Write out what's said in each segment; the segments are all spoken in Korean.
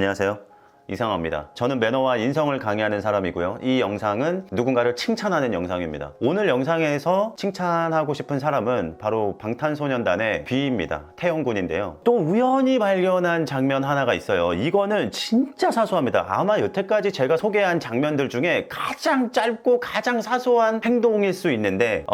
안녕하세요. 이상화입니다. 저는 매너와 인성을 강의하는 사람이고요. 이 영상은 누군가를 칭찬하는 영상입니다. 오늘 영상에서 칭찬하고 싶은 사람은 바로 방탄소년단의 B입니다. 태영군인데요. 또 우연히 발견한 장면 하나가 있어요. 이거는 진짜 사소합니다. 아마 여태까지 제가 소개한 장면들 중에 가장 짧고 가장 사소한 행동일 수 있는데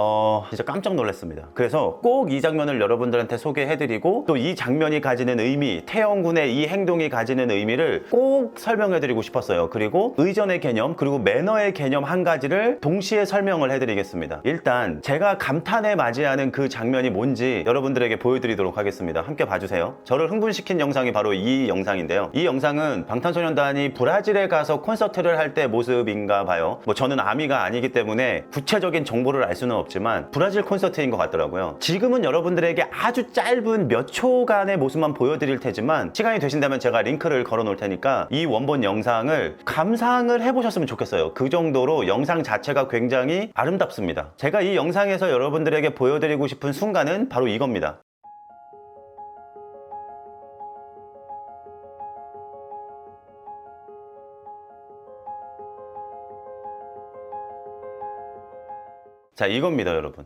진짜 깜짝 놀랐습니다. 그래서 꼭 이 장면을 여러분들한테 소개해드리고 또 이 장면이 가지는 의미, 태영군의 이 행동이 가지는 의미를 꼭 설명해드리고 싶었어요. 그리고 의전의 개념, 그리고 매너의 개념 한 가지를 동시에 설명을 해드리겠습니다. 일단 제가 감탄에 맞이하는 그 장면이 뭔지 여러분들에게 보여드리도록 하겠습니다. 함께 봐주세요. 저를 흥분시킨 영상이 바로 이 영상인데요. 이 영상은 방탄소년단이 브라질에 가서 콘서트를 할 때 모습인가 봐요. 저는 아미가 아니기 때문에 구체적인 정보를 알 수는 없지만 브라질 콘서트인 것 같더라고요. 지금은 여러분들에게 아주 짧은 몇 초간의 모습만 보여드릴 테지만 시간이 되신다면 제가 링크를 걸어 놓을 테니까 이 원본 영상을 감상을 해보셨으면 좋겠어요. 그 정도로 영상 자체가 굉장히 아름답습니다. 제가 이 영상에서 여러분들에게 보여드리고 싶은 순간은 바로 이겁니다. 자, 이겁니다, 여러분.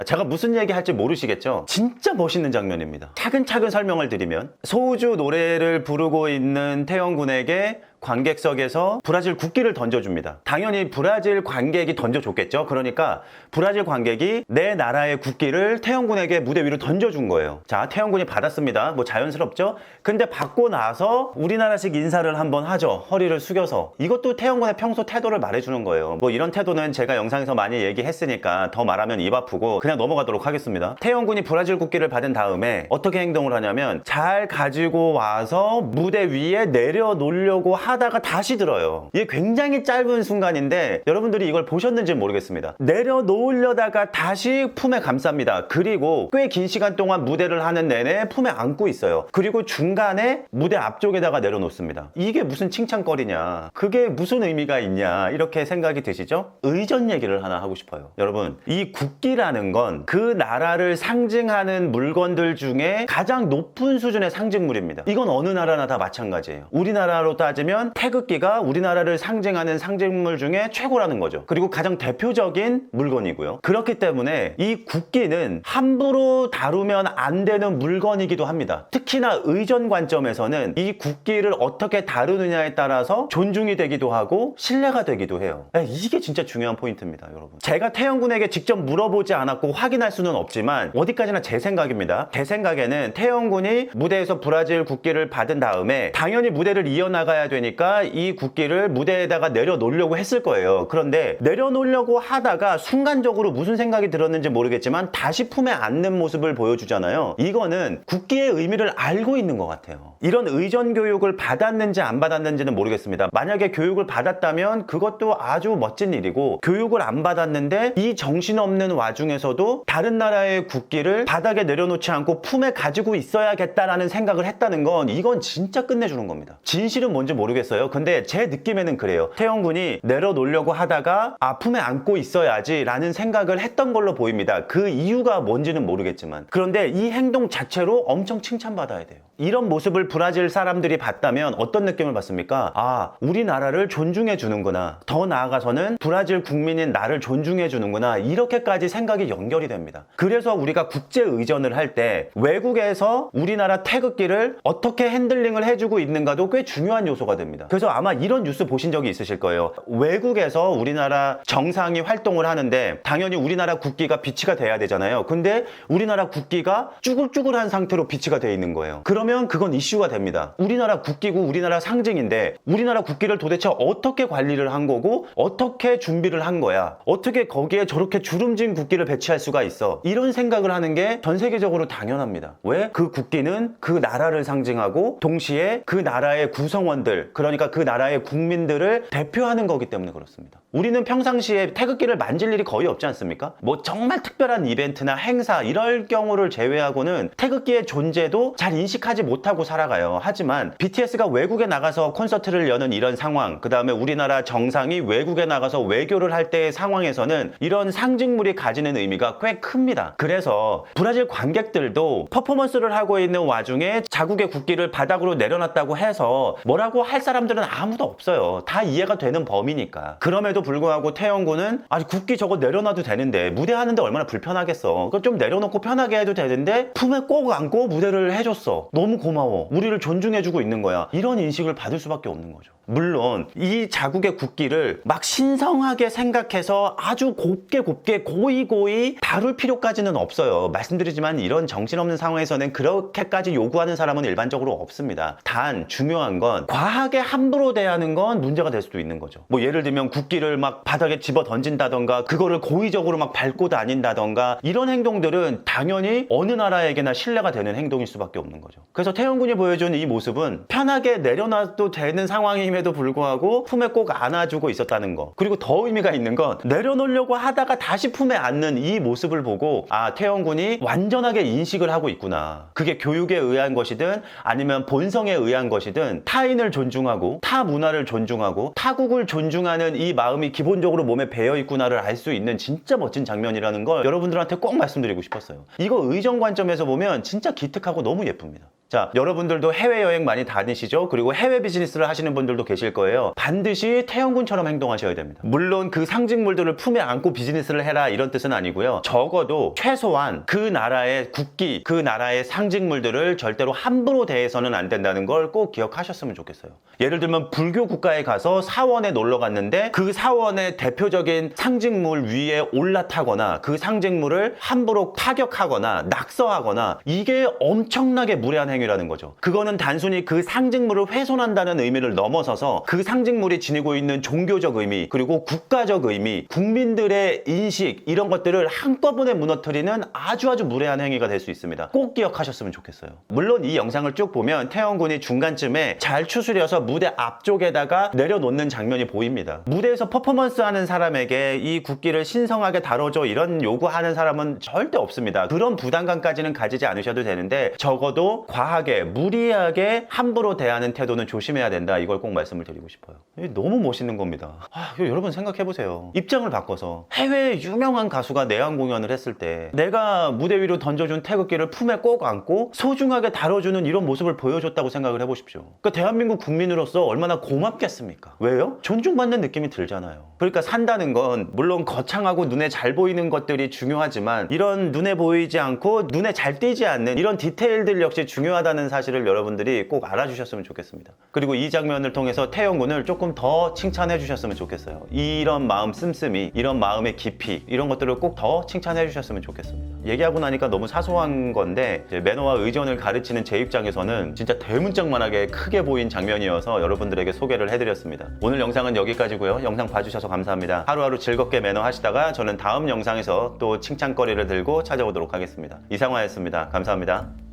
제가 무슨 얘기 할지 모르시겠죠? 진짜 멋있는 장면입니다. 차근차근 설명을 드리면 소우주 노래를 부르고 있는 태영군에게 관객석에서 브라질 국기를 던져줍니다. 당연히 브라질 관객이 던져줬겠죠. 그러니까 브라질 관객이 내 나라의 국기를 태영군에게 무대 위로 던져준 거예요. 자, 태영군이 받았습니다. 자연스럽죠? 근데 받고 나서 우리나라식 인사를 한번 하죠. 허리를 숙여서. 이것도 태영군의 평소 태도를 말해주는 거예요. 이런 태도는 제가 영상에서 많이 얘기했으니까 더 말하면 입 아프고 그냥 넘어가도록 하겠습니다. 태영군이 브라질 국기를 받은 다음에 어떻게 행동을 하냐면 잘 가지고 와서 무대 위에 내려놓으려고 하다가 다시 들어요. 이게 굉장히 짧은 순간인데 여러분들이 이걸 보셨는지 모르겠습니다. 내려놓으려다가 다시 품에 감쌉니다. 그리고 꽤 긴 시간 동안 무대를 하는 내내 품에 안고 있어요. 그리고 중간에 무대 앞쪽에다가 내려놓습니다. 이게 무슨 칭찬거리냐, 그게 무슨 의미가 있냐, 이렇게 생각이 드시죠? 의전 얘기를 하나 하고 싶어요. 여러분, 이 국기라는 건 그 나라를 상징하는 물건들 중에 가장 높은 수준의 상징물입니다. 이건 어느 나라나 다 마찬가지예요. 우리나라로 따지면 태극기가 우리나라를 상징하는 상징물 중에 최고라는 거죠. 그리고 가장 대표적인 물건이고요. 그렇기 때문에 이 국기는 함부로 다루면 안 되는 물건이기도 합니다. 특히나 의전 관점에서는 이 국기를 어떻게 다루느냐에 따라서 존중이 되기도 하고 신뢰가 되기도 해요. 이게 진짜 중요한 포인트입니다, 여러분. 제가 태영군에게 직접 물어보지 않았고 확인할 수는 없지만 어디까지나 제 생각입니다. 제 생각에는 태영군이 무대에서 브라질 국기를 받은 다음에 당연히 무대를 이어나가야 되니까 이 국기를 무대에다가 내려놓으려고 했을 거예요. 그런데 내려놓으려고 하다가 순간적으로 무슨 생각이 들었는지 모르겠지만 다시 품에 안는 모습을 보여주잖아요. 이거는 국기의 의미를 알고 있는 것 같아요. 이런 의전 교육을 받았는지 안 받았는지는 모르겠습니다. 만약에 교육을 받았다면 그것도 아주 멋진 일이고, 교육을 안 받았는데 이 정신없는 와중에서도 다른 나라의 국기를 바닥에 내려놓지 않고 품에 가지고 있어야겠다라는 생각을 했다는 건 이건 진짜 끝내주는 겁니다. 진실은 뭔지 모르겠어요. 근데 제 느낌에는 그래요. 태영군이 내려놓으려고 하다가 품에 안고 있어야지 라는 생각을 했던 걸로 보입니다. 그 이유가 뭔지는 모르겠지만. 그런데 이 행동 자체로 엄청 칭찬받아야 돼요. 이런 모습을 브라질 사람들이 봤다면 어떤 느낌을 받습니까? 우리나라를 존중해 주는구나, 더 나아가서는 브라질 국민인 나를 존중해 주는구나, 이렇게까지 생각이 연결이 됩니다. 그래서 우리가 국제 의전을 할 때 외국에서 우리나라 태극기를 어떻게 핸들링을 해주고 있는가도 꽤 중요한 요소가 됩니다. 그래서 아마 이런 뉴스 보신 적이 있으실 거예요. 외국에서 우리나라 정상이 활동을 하는데 당연히 우리나라 국기가 비치가 돼야 되잖아요. 근데 우리나라 국기가 쭈글쭈글한 상태로 비치가 돼 있는 거예요. 그러면 그건 이슈가 됩니다. 우리나라 국기고 우리나라 상징인데 우리나라 국기를 도대체 어떻게 관리를 한 거고 어떻게 준비를 한 거야, 어떻게 거기에 저렇게 주름진 국기를 배치할 수가 있어, 이런 생각을 하는 게 전 세계적으로 당연합니다. 왜? 그 국기는 그 나라를 상징하고 동시에 그 나라의 구성원들, 그러니까 그 나라의 국민들을 대표하는 거기 때문에 그렇습니다. 우리는 평상시에 태극기를 만질 일이 거의 없지 않습니까? 정말 특별한 이벤트나 행사 이럴 경우를 제외하고는 태극기의 존재도 잘 인식하지 벗어나지 못하고 살아가요. 하지만 BTS가 외국에 나가서 콘서트를 여는 이런 상황, 그 다음에 우리나라 정상이 외국에 나가서 외교를 할 때의 상황에서는 이런 상징물이 가지는 의미가 꽤 큽니다. 그래서 브라질 관객들도 퍼포먼스를 하고 있는 와중에 자국의 국기를 바닥으로 내려놨다고 해서 뭐라고 할 사람들은 아무도 없어요. 다 이해가 되는 범위니까. 그럼에도 불구하고 태영군은 아니 국기 저거 내려놔도 되는데 무대하는데 얼마나 불편하겠어. 그거 좀 내려놓고 편하게 해도 되는데 품에 꼭 안고 무대를 해줬어. 너무 고마워. 우리를 존중해주고 있는 거야. 이런 인식을 받을 수밖에 없는 거죠. 물론 이 자국의 국기를 막 신성하게 생각해서 아주 곱게 고이 다룰 필요까지는 없어요. 말씀드리지만 이런 정신없는 상황에서는 그렇게까지 요구하는 사람은 일반적으로 없습니다. 단 중요한 건 과하게 함부로 대하는 건 문제가 될 수도 있는 거죠. 뭐 예를 들면 국기를 막 바닥에 집어 던진다던가 그거를 고의적으로 막 밟고 다닌다던가 이런 행동들은 당연히 어느 나라에게나 신뢰가 되는 행동일 수밖에 없는 거죠. 그래서 태영군이 보여준 이 모습은 편하게 내려놔도 되는 상황임에도 불구하고 품에 꼭 안아주고 있었다는 거. 그리고 더 의미가 있는 건 내려놓으려고 하다가 다시 품에 안는 이 모습을 보고 아, 태영군이 완전하게 인식을 하고 있구나. 그게 교육에 의한 것이든 아니면 본성에 의한 것이든 타인을 존중하고 타 문화를 존중하고 타국을 존중하는 이 마음이 기본적으로 몸에 배어 있구나를 알 수 있는 진짜 멋진 장면이라는 걸 여러분들한테 꼭 말씀드리고 싶었어요. 이거 의정 관점에서 보면 진짜 기특하고 너무 예쁩니다. 자, 여러분들도 해외여행 많이 다니시죠? 그리고 해외 비즈니스를 하시는 분들도 계실 거예요. 반드시 태영군처럼 행동하셔야 됩니다. 물론 그 상징물들을 품에 안고 비즈니스를 해라 이런 뜻은 아니고요. 적어도 최소한 그 나라의 국기, 그 나라의 상징물들을 절대로 함부로 대해서는 안 된다는 걸 꼭 기억하셨으면 좋겠어요. 예를 들면 불교 국가에 가서 사원에 놀러 갔는데 그 사원의 대표적인 상징물 위에 올라타거나 그 상징물을 함부로 타격하거나 낙서하거나 이게 엄청나게 무례한 행위라는 거죠. 그거는 단순히 그 상징물을 훼손한다는 의미를 넘어서서 그 상징물이 지니고 있는 종교적 의미 그리고 국가적 의미, 국민들의 인식 이런 것들을 한꺼번에 무너뜨리는 아주 무례한 행위가 될 수 있습니다. 꼭 기억하셨으면 좋겠어요. 물론 이 영상을 쭉 보면 태영군이 중간쯤에 잘 추스려서 무대 앞쪽에다가 내려놓는 장면이 보입니다. 무대에서 퍼포먼스하는 사람에게 이 국기를 신성하게 다뤄줘 이런 요구하는 사람은 절대 없습니다. 그런 부담감까지는 가지지 않으셔도 되는데 적어도 과하게 무리하게 함부로 대하는 태도는 조심해야 된다. 이걸 꼭 말씀을 드리고 싶어요. 너무 멋있는 겁니다. 여러분 생각해보세요. 입장을 바꿔서 해외 유명한 가수가 내한 공연을 했을 때 내가 무대 위로 던져준 태극기를 품에 꼭 안고 소중하게 다뤄주는 이런 모습을 보여줬다고 생각을 해보십시오. 그러니까 대한민국 국민으로서 얼마나 고맙겠습니까? 왜요? 존중받는 느낌이 들잖아요. 그러니까 산다는 건 물론 거창하고 눈에 잘 보이는 것들이 중요하지만 이런 눈에 보이지 않고 눈에 잘 띄지 않는 이런 디테일들 역시 중요하다는 사실을 여러분들이 꼭 알아주셨으면 좋겠습니다. 그리고 이 장면을 통해서 태영군을 조금 더 칭찬해 주셨으면 좋겠어요. 이런 마음 씀씀이, 이런 마음의 깊이 이런 것들을 꼭 더 칭찬해 주셨으면 좋겠습니다. 얘기하고 나니까 너무 사소한 건데 매너와 의존을 가르치는 제 입장에서는 진짜 대문짝만하게 크게 보인 장면이어서 여러분들에게 소개를 해드렸습니다. 오늘 영상은 여기까지고요. 영상 봐주셔서 감사합니다. 하루하루 즐겁게 매너 하시다가 저는 다음 영상에서 또 칭찬거리를 들고 찾아오도록 하겠습니다. 이상화였습니다. 감사합니다.